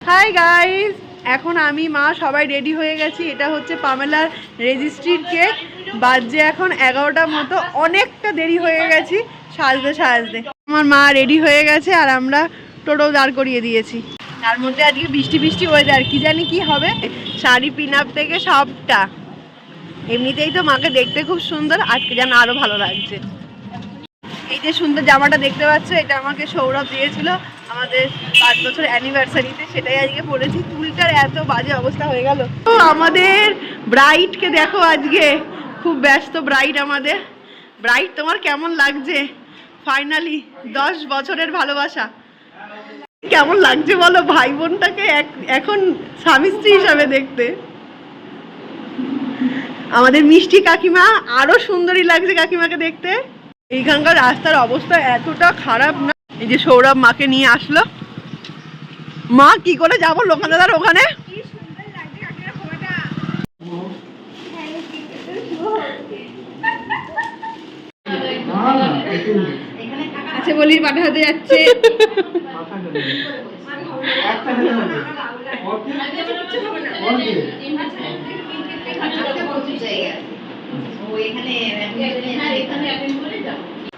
Hi guys, এখন আমি মা সবাই রেডি হয়ে গেছি। এটা হচ্ছে পামেলার রেজিস্ট্রির কেক। বাজে এখন 11টার মতো, অনেকটা দেরি হয়ে গেছি সাজতে সাজতে। আমার মা রেডি হয়ে গেছে আর আমরা টোটো দাঁড় করিয়ে দিয়েছি। তার মধ্যে আজকে বৃষ্টি বৃষ্টি ওয়েদার, কি জানি কি হবে। শাড়ি পিন আপ থেকে সবটা, এমনিতেই তো মাকে দেখতে খুব সুন্দর, আজকে যেন আরো ভালো লাগছে। এই যে সুন্দর জামাটা দেখতে পাচ্ছ, এটা আমাকে সৌরভ দিয়েছিল আমাদের 5 বছর অ্যানিভার্সারিতে, সেটাই আজকে পরেছি। চুলটার এত বাজে অবস্থা হয়ে গেল। তো আমাদের ব্রাইডকে দেখো, আজকে খুব ব্যস্ত ব্রাইড আমাদের। ব্রাইড, তোমার কেমন লাগছে? ফাইনালি 10 বছরের ভালোবাসা কেমন লাগছে বলো? ভাই বোনটাকে এখন স্বামী স্ত্রী হিসাবে দেখতে। আমাদের মিষ্টি কাকিমা আরো সুন্দরী লাগছে কাকিমাকে দেখতে। এইখানকার রাস্তার অবস্থা এতটা খারাপ না। এই যে সৌরভ মাকে নিয়ে আসলো। মা কি করে যাবো লোকনাদার ওখানে? আচ্ছা বলি, পাঠা হতে যাচ্ছে।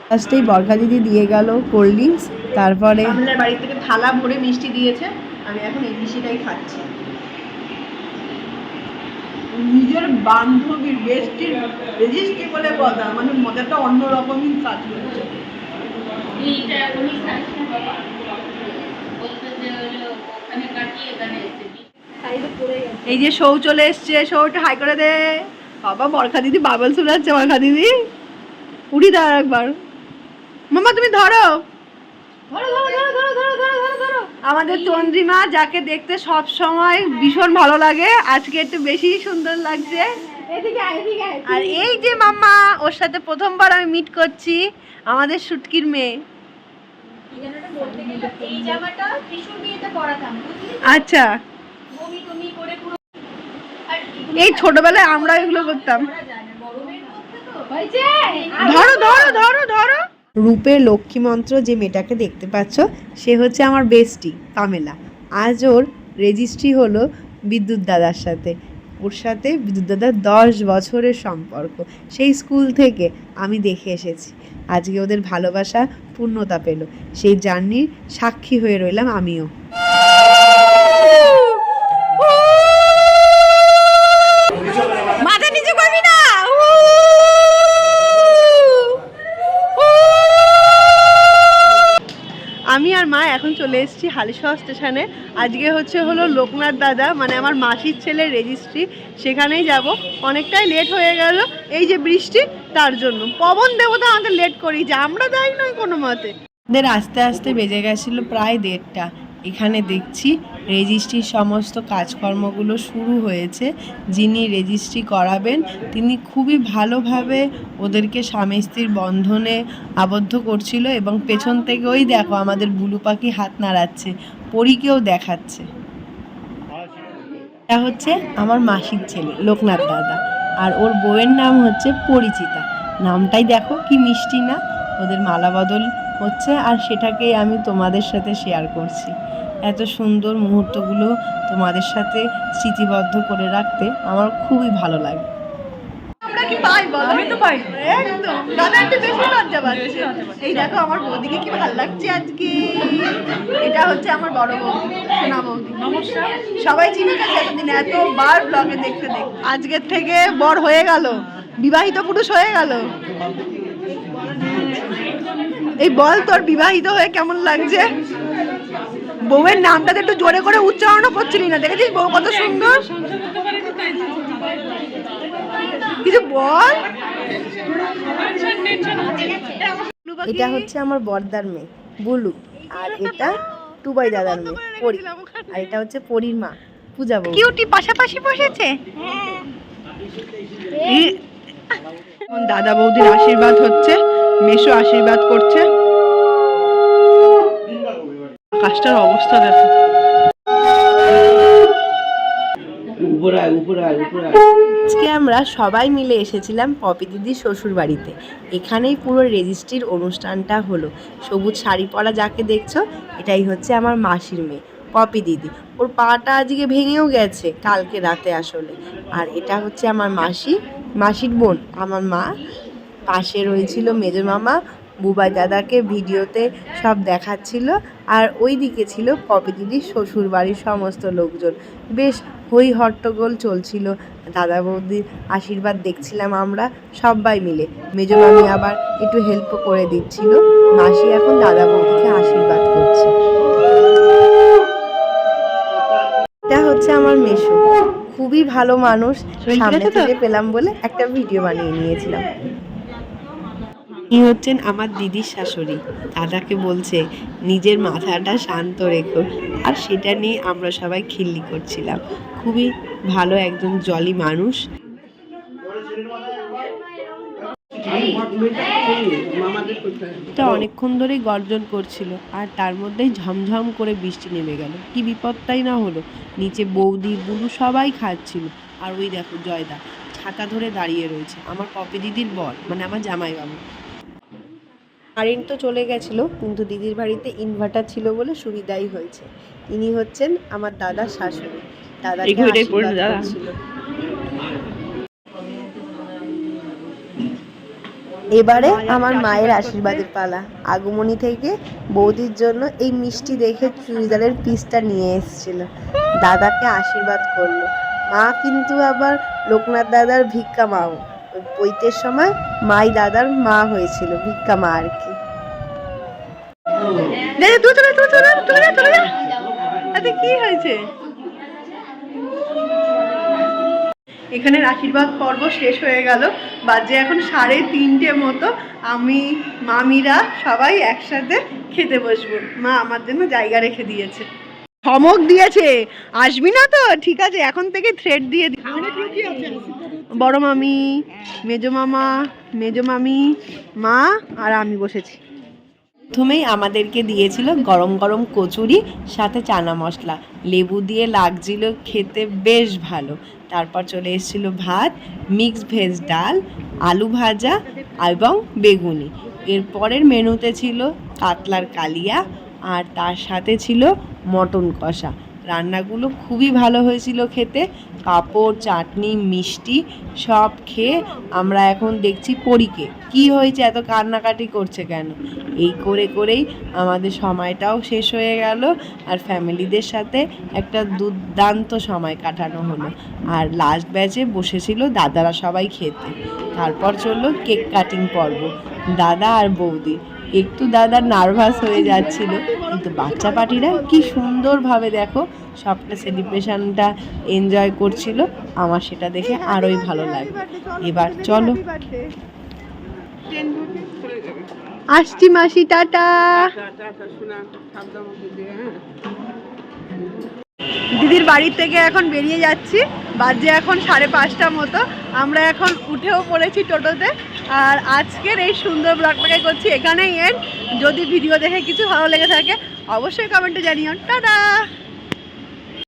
ফার্স্টেই বরখা দিদি দিয়ে গেল কোল্ড ড্রিঙ্কস, তারপরে আমাদের বাড়ি থেকে থালা ভরে মিষ্টি দিয়েছে। আমি এখন এই মিষ্টিটাই খাচ্ছি। নিজের বান্ধবীর বেস্টির রেজিস্ট্রি বলে কথা, মানে মজাটা অন্যরকমই কাজ করছে। এই যে সৌ চলে এসছে, সৌটা হাই করে দে। বাবা, বরখা দিদি বাবল শোনাচ্ছে। বরখা দিদি উড়ি দাও একবার। মামা তুমি ধরো। আমাদের চন্দ্রিমা, যাকে দেখতে সব সময় ভীষণ ভালো লাগে, আজকে একটু বেশি সুন্দর লাগছে। আর এই যে মাম্মা, ওর সাথে প্রথমবার আমি মিট করছি, আমাদের শুটকির মেয়ে। আচ্ছা, এই ছোটবেলায় আমরা এগুলো করতাম। ধরো ধরো ধরো ধরো। রূপের লক্ষ্মী মন্ত্র যে মেয়েটাকে দেখতে পাচ্ছ, সে হচ্ছে আমার বেস্টি পামেলা। আজ ওর রেজিস্ট্রি হলো বিদ্যুৎ দাদার সাথে। ওর সাথে বিদ্যুৎ দাদার 10 বছরের সম্পর্ক। সেই স্কুল থেকে আমি দেখে এসেছি। আজকে ওদের ভালোবাসা পূর্ণতা পেল। সেই জার্নির সাক্ষী হয়ে রইলাম আমিও। মাথা নিচু করবি না। আমি আর মা এখন চলে এসেছি হালিশহর স্টেশনে। আজকে হলো লোকনাথ দাদা, মানে আমার মাসির ছেলের রেজিস্ট্রি। সেখানেই যাব। অনেকটাই লেট হয়ে গেল, এই যে বৃষ্টি, তার জন্য। পবন দেবতা আমাদের লেট করিয়েছে, আমরা দায়ী নয় কোনো মতে। আমাদের আস্তে আস্তে বেজে গেছিলো প্রায় 1:30। এখানে দেখছি রেজিস্ট্রির সমস্ত কাজকর্মগুলো শুরু হয়েছে। যিনি রেজিস্ট্রি করাবেন তিনি খুবই ভালোভাবে ওদেরকে স্বামী স্ত্রীর বন্ধনে আবদ্ধ করছিল, এবং পেছন থেকে ওই দেখো আমাদের বুলু পাখি হাত নাড়াচ্ছে, পরীকেও দেখাচ্ছে। এটা হচ্ছে আমার মাসির ছেলে লোকনাথ দাদা, আর ওর বউয়ের নাম হচ্ছে পরিচিতা। নামটাই দেখো কি মিষ্টি না। ওদের মালা বদল হচ্ছে, আর সেটাকেই আমি তোমাদের সাথে শেয়ার করছি। এত সুন্দর মুহূর্তগুলো তোমাদের সাথে স্মৃতিবদ্ধ করে রাখতে আমার খুবই ভালো লাগে। আমরা কি পাই বলো? আমি তো পাই একদম। দাদা একটু বেশি লজ্জা পাচ্ছে। এই দেখো আমার বৌদিকে কি ভালো লাগছে আজকে। এটা হচ্ছে আমার বড় বৌদি, সোনা বৌদি। নমস্কার। সবাই চিনে গেছে এতদিন, এতবার ব্লগে দেখতে দেখতে। আজকের থেকে বর হয়ে গেল, বিবাহিত পুরুষ হয়ে গেল। এই বল, তোর বিবাহিত হয়ে কেমন লাগছে? বউয়ের নামটাতে একটু জোরে করে উচ্চারণ করছিলি না, দেখেছিস বউ কত সুন্দর। কিছু বল। এটা হচ্ছে আমার বড়দার মেয়ে বুলু, আর এটা টুবাই দাদার মেয়ে পরি, আর এটা হচ্ছে পরির মা পূজা বউ। কিউটি পাশাপাশি বসেছে। দাদা বৌদির আশীর্বাদ হচ্ছে, মেশো আশীর্বাদ করছে। আকাশটার অবস্থা দেখো। আজকে আমরা সবাই মিলে এসেছিলাম পপি দিদির শ্বশুর বাড়িতে। এখানেই পুরো রেজিস্ট্রির অনুষ্ঠানটা হলো। সবুজ শাড়ি পরা যাকে দেখছো, এটাই হচ্ছে আমার মাসির মেয়ে। পপি দিদি। ওর পাটা আজকে ভেঙেও গেছে কালকে রাতে আসলে। আর এটা হচ্ছে আমার মাসির বোন, আমার মা। পাশে রয়েছিল মেজো মামা, বুবাই দাদাকে ভিডিওতে সব দেখাচ্ছিল। আর ওই দিকে ছিল পপি দিদির শ্বশুর বাড়ির সমস্ত লোকজন। বেশ হই হট্টগোল চলছিল। দাদা বৌদির আশীর্বাদ দেখছিলাম আমরা সবাই মিলে। মেজো মামি আবার একটু হেল্পও করে দিচ্ছিল। মাসি এখন দাদা বৌদিকে আশীর্বাদ করছে। এটা হচ্ছে আমার মেসো, খুবই ভালো মানুষ। সামনে থেকে পেলাম বলে একটা ভিডিও বানিয়ে নিয়েছিলাম। ইনি হচ্ছেন আমার দিদির শাশুড়ি। দাদাকে বলছে নিজের মাথাটা শান্ত রেখো, আর সেটা নিয়ে আমরা সবাই খিল্লি করছিলাম। খুবই ভালো একজন জলি মানুষ। এটা অনেকক্ষণ ধরেই গর্জন করছিল, আর তার মধ্যেই ঝমঝম করে বৃষ্টি নেমে গেল। কি বিপদটাই না হলো। নিচে বৌদি বুলু সবাই খাচ্ছিল। আর ওই দেখো জয়দা ছাতা ধরে দাঁড়িয়ে রয়েছে, আমার পপি দিদির বর, মানে আমার জামাইবাবু। কারেন্ট তো চলে গেছিলো, কিন্তু দিদির বাড়িতে ইনভার্টার ছিল বলে সুবিধাই হয়েছে। ইনি হচ্ছেন আমার দাদার শাশুড়ি। দাদাকে আশীর্বাদ করছিল। এবারে আমার মায়ের আশীর্বাদের পালা। আগমনী থেকে বৌদির জন্য এই মিষ্টি দেখে চুড়িদারের পিসটা নিয়ে এসেছিল, দাদাকে আশীর্বাদ করলো। মা কিন্তু আবার লোকনাথ দাদার ভিক্ষা মাও। পৈতের সময় মাই দাদার মা হয়েছিল, ভিক্ষা মা আর কি। কি হয়েছে? এখানের আশীর্বাদ পর্ব শেষ হয়ে গেল। বাজে এখন 3:30 মতো। আমি মামিরা সবাই একসাথে খেতে বসবো। মা আমার জন্য জায়গা রেখে দিয়েছে, ধমক দিয়েছে, আসবি না তো ঠিক আছে, এখন থেকে থ্রেড দিয়ে দি। বড় মামি, মেজো মামা, মেজো মামি, মা আর আমি বসেছি। প্রথমেই আমাদেরকে দিয়েছিল গরম গরম কচুরি, সাথে চানা মশলা, লেবু দিয়ে লাগছিল খেতে, বেশ ভালো। তারপর চলে এসেছিল ভাত, মিক্স ভেজ ডাল, আলু ভাজা এবং বেগুনি। এরপরের মেনুতে ছিল কাতলার কালিয়া, আর তার সাথে ছিল মটন কষা। রান্নাগুলো খুবই ভালো হয়েছিল খেতে। পাঁপড়, চাটনি, মিষ্টি সব খেয়ে আমরা এখন দেখছি পরীকে কি হয়েছে, এত কান্নাকাটি করছে কেন। এই করে করেই আমাদের সময়টাও শেষ হয়ে গেল, আর ফ্যামিলিদের সাথে একটা দুর্দান্ত সময় কাটানো হলো। আর লাস্ট ব্যাচে বসেছিল দাদারা সবাই খেতে। তারপর চললো কেক কাটিং পর্ব। দাদা আর বৌদি, একটু দাদা নার্ভাস হয়ে যাচ্ছিল, কিন্তু বাচ্চা পার্টিরা কি সুন্দরভাবে দেখো সবটা সেলিব্রেশনটা এনজয় করছিল। আমার সেটা দেখে আরোই ভালো লাগে। এবার চলো আসছি মাসি, টাটা। দিদির বাড়ি থেকে এখন বেরিয়ে যাচ্ছি। বাজে এখন 5:30 মতো। আমরা এখন উঠেও পড়েছি টোটোতে। আর আজকের এই সুন্দর ব্লগটাকে করছি এখানেই এন্ড। যদি ভিডিও দেখে কিছু ভালো লেগে থাকে অবশ্যই কমেন্টে জানিও। টাটা।